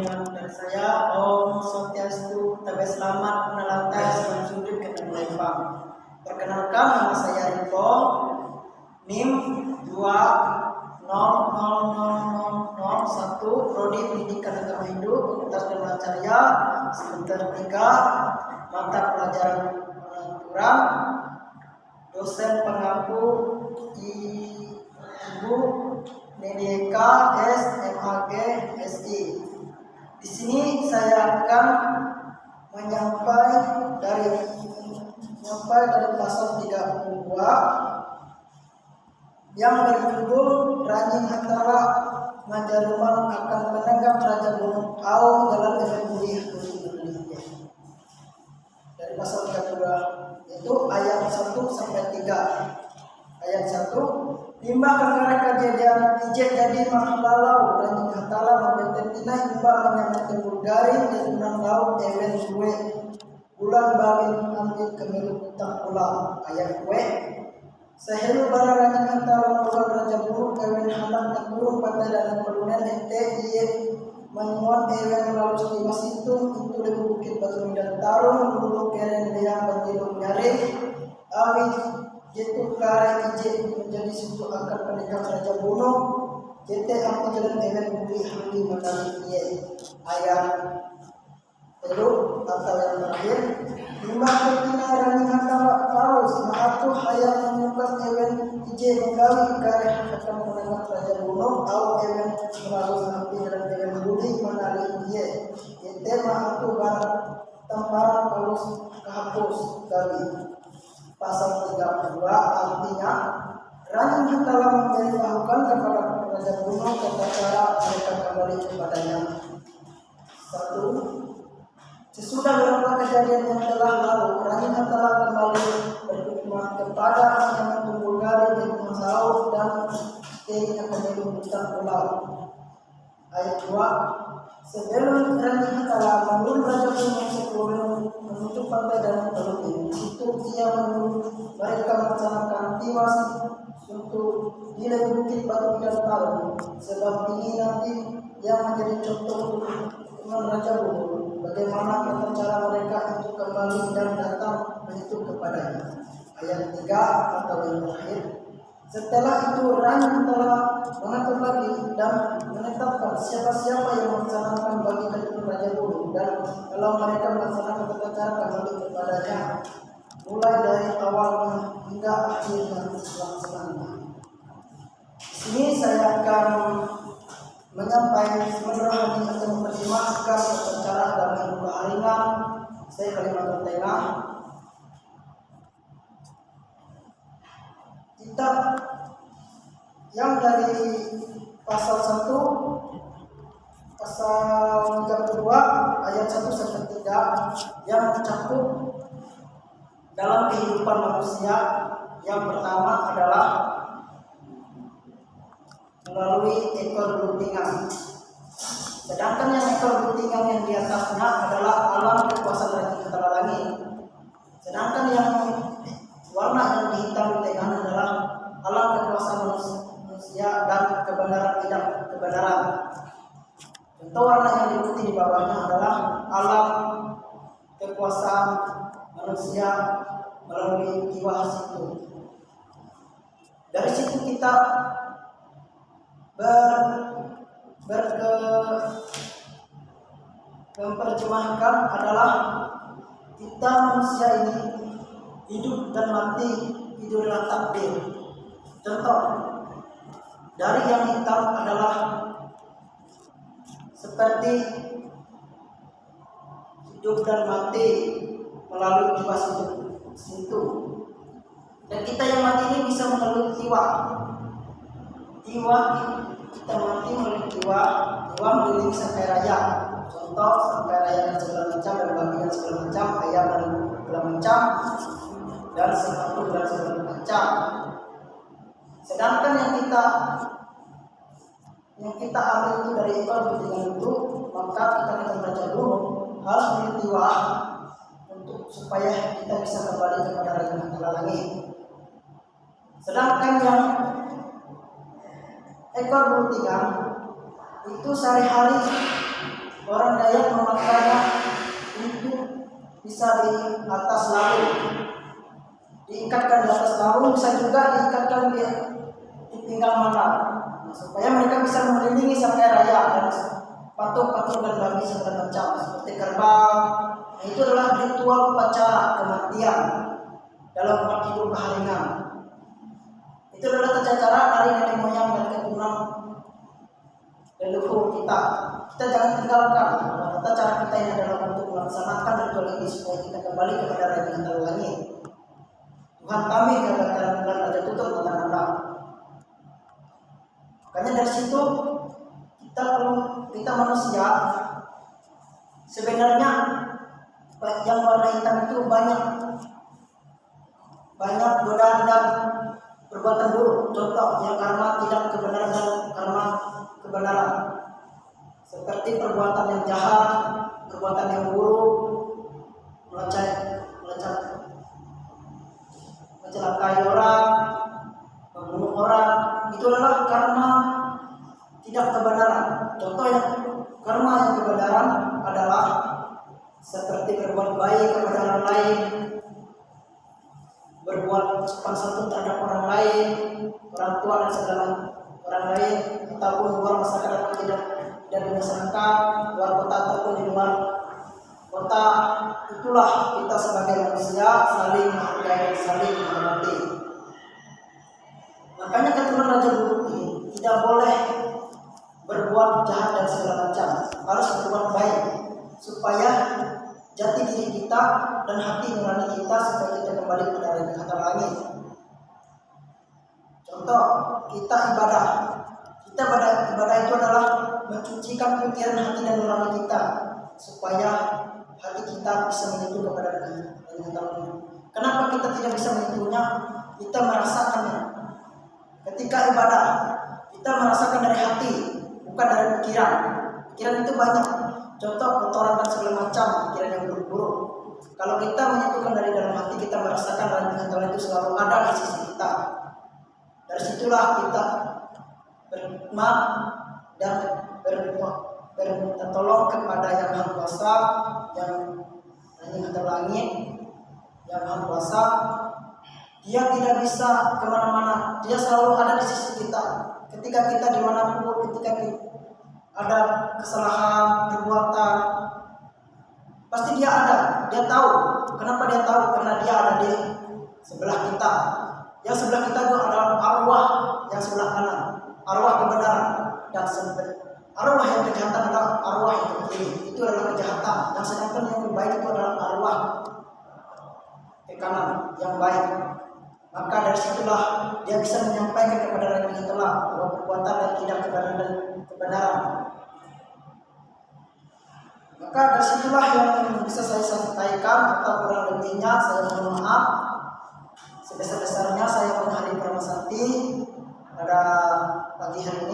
yang dari saya. Om Swastiastu, Tabe Selamat, Menalantai, Salam Sudut, Ketemu Lempang. Perkenalkan, nama saya Riko, NIM 2000001, Prodi Pendidikan Agama Hindu, Fakultas Dharma Carya, semester 3, mata pelajaran pengaturan, dosen pengampu Ibu Nedieka S. MAG SI. Di sini saya akan menyampaikan dari pasal 32 yang berjudul Ranjing Hantara Majalumang akan menanggap Raja Gunung Aung dalam Evangelia dari pasal 32 itu ayat 1 sampai 3. Ayat 1, limbah kekara kejadian ijek jadi mahlalau ranjing hatala membetetina limbah menyamet tembur garing dan unang laut ewen gue bulan bawin ambil kemilu utang pulau. Ayat gue sehelu bara ranjing hatala bulan raja buruk ewen halang dan burung pada dan pelunan ente iye menyuan ewen lalu lima situng itu lebih bukit batu dan tarung bulu keren liang batilung nyari awit Jetu kare ije menjadi suku akan pendekat Raja Bono. Jete aku jalan ewen buli handi menari iye. Ayat telu atau yang terakhir. Lima ketina rani hatala parus maatu hayat menyukas ewen ije menggawi kare akan pendekat Raja Bono. Au ewen melalui handi jalan ewen buli menari iye. Jete maatu barat tamparan parus kehapus gawi. Pasal 32 artinya ranjing hatala memberitahukan kepada Raja Gunung tata cara mereka kembali kepadanya. 1. Sesudah beberapa kejadian yang telah lalu, ranjing hatala kembali berkhidmat kepada yang Tunggulgari di Gunung Laut dan istrinya penyelum hutan pulau. Ayat 2. Sebelum ranjing hatala menurun Raja Gunung sebelum menuju pantai dan Teluk itu ia menyuruh mereka melaksanakan tiwas untuk di bukit batu dan tarum, sebab ini nanti yang menjadi contoh untuk Raja Gunung bagaimana tata cara mereka untuk kembali dan datang menghitung kepadanya. Ayat 3 atau yang terakhir. Setelah itu ranjing telah mengatur lagi dan menetapkan siapa-siapa yang melaksanakan bagi keturunan Raja Gunung dan kalau mereka melaksanakan tata cara kembali kepadanya mulai dari awalnya hingga akhirnya pelaksanaan. Ini saya akan menyampaikan sebenarnya atau menerjemahkan secara dalam keharingan saya Kalimantan Tengah. Kitab yang dari pasal 1 pasal 32 ayat 1 sampai 3 yang mencakup dalam kehidupan manusia. Yang pertama adalah melalui ekor belutingan. Sedangkan yang ekor belutingan yang di atasnya adalah alam kekuasaan ranjing hatala langit. Sedangkan yang warna yang hitam di tengah adalah alam kekuasaan manusia dan kebenaran tidak kebenaran. Contoh warna yang diikuti di bawahnya adalah alam kekuasaan manusia melalui jiwa situ. Dari situ kita memperjuangkan adalah kita manusia ini hidup dan mati itu adalah takdir. Contoh dari yang hitam adalah seperti hidup dan mati melalui jiwa situ. Dan kita yang mati ini bisa melalui jiwa. Jiwa kita mati melalui jiwa melilit sampai raya. Contoh sampai raya dan segala macam dan babi dan segala macam, ayam dan segala macam dan sepatu dan segala macam. Sedangkan yang kita ambil itu dari ekor belutingan itu, maka kita akan Raja Gunung harus memiliki jiwa untuk supaya kita bisa kembali kepada ranjing hatala langit. Sedangkan yang ekor belutingan itu sehari-hari orang Dayak memakannya untuk bisa di atas laut, diikatkan di atas laut, bisa juga diikatkan di pinggang mana, supaya mereka bisa mengelilingi sampai raya dan patung-patung dan babi segala macam seperti kerbau. Nah, itu adalah ritual upacara kematian dalam umat hidup keharingan. Itu adalah tata cara dari nenek moyang dan keturunan leluhur kita. Kita jangan tinggalkan tata cara kita ini adalah untuk melaksanakan ritual ini supaya kita kembali kepada Raja Langit. Tuhan kami katakan bulan Raja tutup kata Anda. Makanya dari situ kita manusia sebenarnya yang warna hitam itu banyak godaan dan perbuatan buruk. Contoh yang karma tidak kebenaran dan karma kebenaran, seperti perbuatan yang jahat, perbuatan yang buruk, mencelakai orang, membunuh orang, itu adalah karma tidak kebenaran. Contoh yang karma yang kebenaran adalah seperti berbuat baik kepada orang lain, berbuat sopan santun terhadap orang lain, orang tua dan segala orang lain, ataupun luar masyarakat yang tidak di masyarakat, luar kota ataupun di luar kota. Itulah kita sebagai manusia saling menghargai dan saling menghormati. Makanya keturunan Raja Buruk ini tidak boleh berbuat jahat dan segala macam, harus berbuat baik supaya jati diri kita dan hati nurani kita supaya kita kembali kepada Raja Langit. Contoh, kita ibadah. Ibadah itu adalah mencucikan pikiran hati dan nurani kita supaya hati kita bisa menyentuh kepada Raja Langit. Kenapa kita tidak bisa menyentuhnya? Kita merasakannya. Ketika ibadah, kita merasakan dari hati, bukan dari pikiran. Pikiran itu banyak. Contoh kotoran dan segala macam pikiran yang buruk-buruk. Kalau kita menyentuhkan dari dalam hati, kita merasakan Raja Langit itu selalu ada di sisi kita. Dari situlah kita berkhidmat dan berminta tolong kepada Yang Maha Kuasa, yang Raja Langit, Yang Maha Kuasa. Dia tidak bisa kemana-mana, dia selalu ada di sisi kita. Ketika kita dimanapun, ketika ada kesalahan, perbuatan, pasti dia ada. Dia tahu. Kenapa dia tahu? Karena dia ada di sebelah kita. Yang sebelah kita itu adalah arwah yang sebelah kanan, arwah kebenaran, dan arwah yang kejahatan adalah arwah yang kiri. Itu adalah kejahatan. Yang sedangkan yang baik itu adalah arwah ke kanan yang baik. Maka dari situlah dia bisa menyampaikan kepada Raja telah bahwa perbuatan dan tidak kebenaran. Maka dari situlah yang bisa saya sampaikan, atau kurang lebihnya saya mohon maaf. Sebesar-besarnya saya menghadiri Parmasakti pada pagi hari